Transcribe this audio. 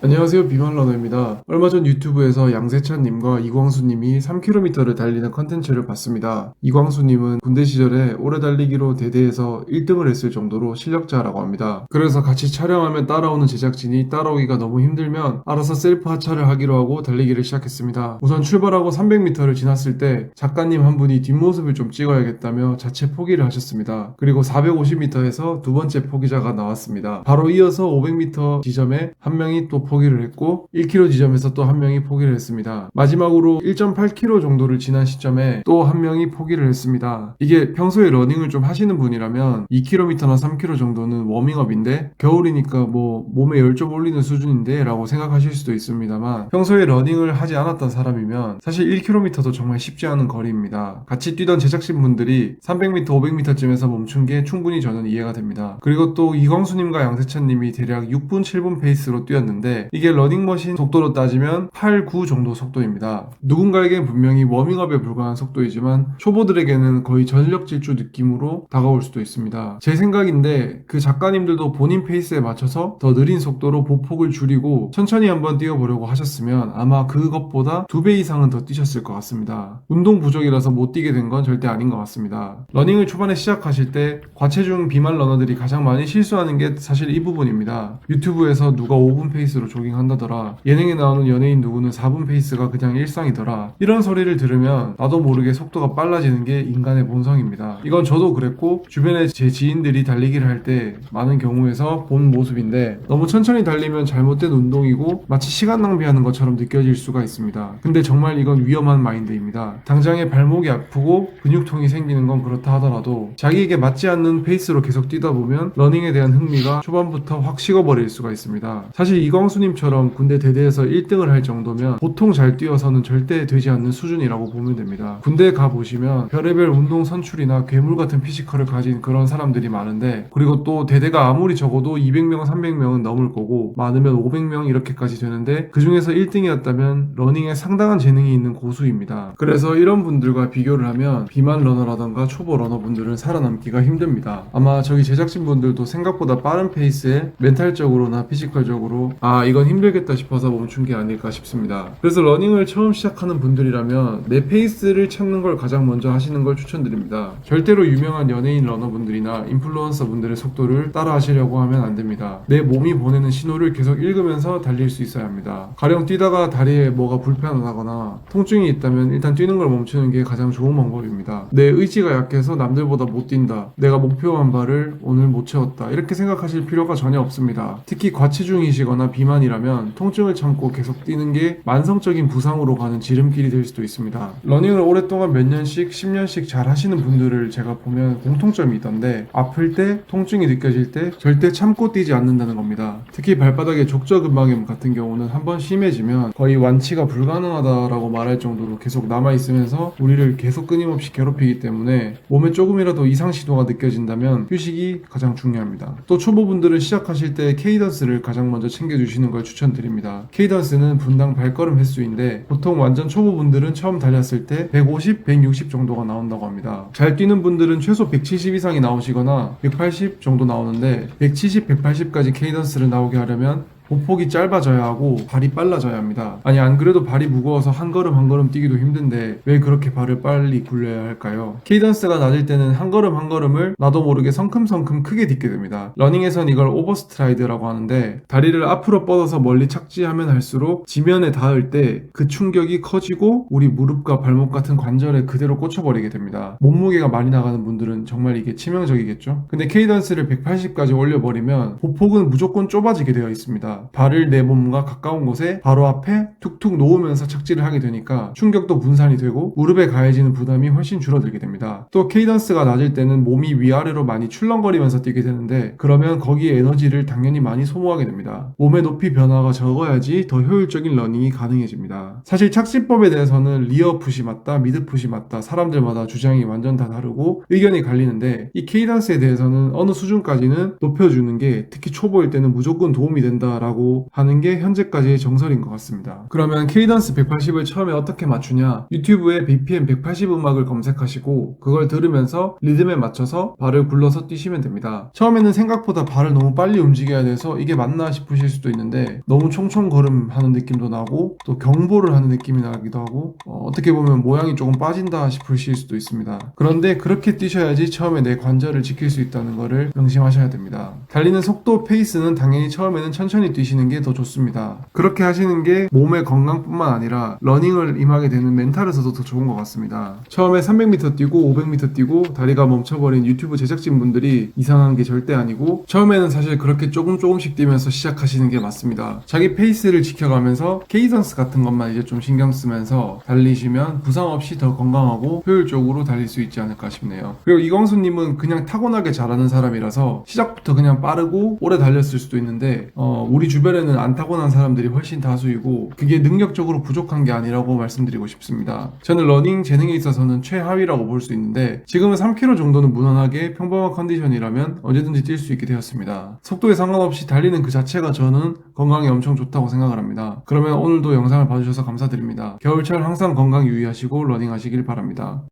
안녕하세요. 비만러너입니다. 얼마 전 유튜브에서 양세찬님과 이광수님이 3km를 달리는 컨텐츠를 봤습니다. 이광수님은 군대 시절에 오래 달리기로 대대에서 1등을 했을 정도로 실력자라고 합니다. 그래서 같이 촬영하면 따라오는 제작진이 따라오기가 너무 힘들면 알아서 셀프 하차를 하기로 하고 달리기를 시작했습니다. 우선 출발하고 300m를 지났을 때 작가님 한 분이 뒷모습을 좀 찍어야겠다며 자체 포기를 하셨습니다. 그리고 450m에서 두 번째 포기자가 나왔습니다. 바로 이어서 500m 지점에 한 명이 또 포기를 했고 1km 지점에서 또 한 명이 포기를 했습니다. 마지막으로 1.8km 정도를 지난 시점에 또 한 명이 포기를 했습니다. 이게 평소에 러닝을 좀 하시는 분이라면 2km나 3km 정도는 워밍업인데 겨울이니까 뭐 몸에 열 좀 올리는 수준인데 라고 생각하실 수도 있습니다만 평소에 러닝을 하지 않았던 사람이면 사실 1km도 정말 쉽지 않은 거리입니다. 같이 뛰던 제작진분들이 300m, 500m쯤에서 멈춘 게 충분히 저는 이해가 됩니다. 그리고 또 이광수님과 양세찬님이 대략 6분, 7분 페이스로 뛰었는데 이게 러닝머신 속도로 따지면 8, 9 정도 속도입니다. 누군가에겐 분명히 워밍업에 불과한 속도이지만 초보들에게는 거의 전력 질주 느낌으로 다가올 수도 있습니다. 제 생각인데 그 작가님들도 본인 페이스에 맞춰서 더 느린 속도로 보폭을 줄이고 천천히 한번 뛰어보려고 하셨으면 아마 그것보다 2배 이상은 더 뛰셨을 것 같습니다. 운동 부족이라서 못 뛰게 된 건 절대 아닌 것 같습니다. 러닝을 초반에 시작하실 때 과체중 비만 러너들이 가장 많이 실수하는 게 사실 이 부분입니다. 유튜브에서 누가 5분 페이스로 조깅한다더라, 예능에 나오는 연예인 누구는 4분 페이스가 그냥 일상이더라, 이런 소리를 들으면 나도 모르게 속도가 빨라지는 게 인간의 본성입니다. 이건 저도 그랬고 주변에 제 지인들이 달리기를 할 때 많은 경우에서 본 모습인데 너무 천천히 달리면 잘못된 운동이고 마치 시간 낭비하는 것처럼 느껴질 수가 있습니다. 근데 정말 이건 위험한 마인드입니다. 당장에 발목이 아프고 근육통이 생기는 건 그렇다 하더라도 자기에게 맞지 않는 페이스로 계속 뛰다 보면 러닝에 대한 흥미가 초반부터 확 식어버릴 수가 있습니다. 사실 이광수님처럼 군대 대대에서 1등을 할 정도면 보통 잘 뛰어서는 절대 되지 않는 수준이라고 보면 됩니다. 군대에 가보시면 별의별 운동 선출이나 괴물 같은 피지컬을 가진 그런 사람들이 많은데, 그리고 또 대대가 아무리 적어도 200명, 300명은 넘을 거고 많으면 500명 이렇게까지 되는데 그 중에서 1등이었다면 러닝에 상당한 재능이 있는 고수입니다. 그래서 이런 분들과 비교를 하면 비만 러너라던가 초보 러너분들은 살아남기가 힘듭니다. 아마 저기 제작진분들도 생각보다 빠른 페이스에 멘탈적으로나 피지컬적으로 이건 힘들겠다 싶어서 멈춘 게 아닐까 싶습니다. 그래서 러닝을 처음 시작하는 분들이라면 내 페이스를 찾는 걸 가장 먼저 하시는 걸 추천드립니다. 절대로 유명한 연예인 러너분들이나 인플루언서 분들의 속도를 따라 하시려고 하면 안 됩니다. 내 몸이 보내는 신호를 계속 읽으면서 달릴 수 있어야 합니다. 가령 뛰다가 다리에 뭐가 불편하거나 통증이 있다면 일단 뛰는 걸 멈추는 게 가장 좋은 방법입니다. 내 의지가 약해서 남들보다 못 뛴다, 내가 목표한 바를 오늘 못 채웠다, 이렇게 생각하실 필요가 전혀 없습니다. 특히 과체중이시거나 비만이라면 통증을 참고 계속 뛰는 게 만성적인 부상으로 가는 지름길이 될 수도 있습니다. 러닝을 오랫동안 몇 년씩 10년씩 잘 하시는 분들을 제가 보면 공통점이 있던데 아플 때, 통증이 느껴질 때 절대 참고 뛰지 않는다는 겁니다. 특히 발바닥에 족저근막염 같은 경우는 한번 심해지면 거의 완치가 불가능하다라고 말할 정도로 계속 남아있으면서 우리를 계속 끊임없이 괴롭히기 때문에 몸에 조금이라도 이상 신호가 느껴진다면 휴식이 가장 중요합니다. 또 초보분들은 시작하실 때 케이던스를 가장 먼저 챙겨주시는 걸 추천드립니다. 케이던스는 분당 발걸음 횟수인데 보통 완전 초보분들은 처음 달렸을 때 150, 160 정도가 나온다고 합니다. 잘 뛰는 분들은 최소 170 이상이 나오시거나 180 정도 나오는데 170, 180까지 케이던스를 나오게 하려면 보폭이 짧아져야 하고 발이 빨라져야 합니다. 아니 안 그래도 발이 무거워서 한 걸음 한 걸음 뛰기도 힘든데 왜 그렇게 발을 빨리 굴려야 할까요? 케이던스가 낮을 때는 한 걸음 한 걸음을 나도 모르게 성큼성큼 크게 딛게 됩니다. 러닝에선 이걸 오버스트라이드라고 하는데 다리를 앞으로 뻗어서 멀리 착지하면 할수록 지면에 닿을 때 그 충격이 커지고 우리 무릎과 발목 같은 관절에 그대로 꽂혀버리게 됩니다. 몸무게가 많이 나가는 분들은 정말 이게 치명적이겠죠? 근데 케이던스를 180까지 올려버리면 보폭은 무조건 좁아지게 되어 있습니다. 발을 내 몸과 가까운 곳에 바로 앞에 툭툭 놓으면서 착지를 하게 되니까 충격도 분산이 되고 무릎에 가해지는 부담이 훨씬 줄어들게 됩니다. 또 케이던스가 낮을 때는 몸이 위아래로 많이 출렁거리면서 뛰게 되는데 그러면 거기에 에너지를 당연히 많이 소모하게 됩니다. 몸의 높이 변화가 적어야지 더 효율적인 러닝이 가능해집니다. 사실 착지법에 대해서는 리어 풋이 맞다, 미드 풋이 맞다, 사람들마다 주장이 완전 다 다르고 의견이 갈리는데 이 케이던스에 대해서는 어느 수준까지는 높여주는 게 특히 초보일 때는 무조건 도움이 된다 라고 하는 게 현재까지의 정설인 것 같습니다. 그러면 케이던스 180을 처음에 어떻게 맞추냐? 유튜브에 BPM 180 음악을 검색하시고 그걸 들으면서 리듬에 맞춰서 발을 굴러서 뛰시면 됩니다. 처음에는 생각보다 발을 너무 빨리 움직여야 돼서 이게 맞나 싶으실 수도 있는데 너무 총총걸음 하는 느낌도 나고 또 경보를 하는 느낌이 나기도 하고 어떻게 보면 모양이 조금 빠진다 싶으실 수도 있습니다. 그런데 그렇게 뛰셔야지 처음에 내 관절을 지킬 수 있다는 것을 명심하셔야 됩니다. 달리는 속도, 페이스는 당연히 처음에는 천천히 뛰시는 게 더 좋습니다. 그렇게 하시는 게 몸의 건강뿐만 아니라 러닝을 임하게 되는 멘탈에서도 더 좋은 것 같습니다. 처음에 300m 뛰고 500m 뛰고 다리가 멈춰버린 유튜브 제작진 분들이 이상한 게 절대 아니고 처음에는 사실 그렇게 조금씩 뛰면서 시작하시는 게 맞습니다. 자기 페이스를 지켜가면서 케이던스 같은 것만 이제 좀 신경 쓰면서 달리시면 부상 없이 더 건강하고 효율적으로 달릴 수 있지 않을까 싶네요. 그리고 이광수님은 그냥 타고나게 잘하는 사람이라서 시작부터 그냥 빠르고 오래 달렸을 수도 있는데 우리 주변에는 안 타고난 사람들이 훨씬 다수이고 그게 능력적으로 부족한 게 아니라고 말씀드리고 싶습니다. 저는 러닝 재능에 있어서는 최하위라고 볼 수 있는데 지금은 3km 정도는 무난하게 평범한 컨디션이라면 언제든지 뛸 수 있게 되었습니다. 속도에 상관없이 달리는 그 자체가 저는 건강에 엄청 좋다고 생각을 합니다. 그러면 오늘도 영상을 봐주셔서 감사드립니다. 겨울철 항상 건강 유의하시고 러닝 하시길 바랍니다.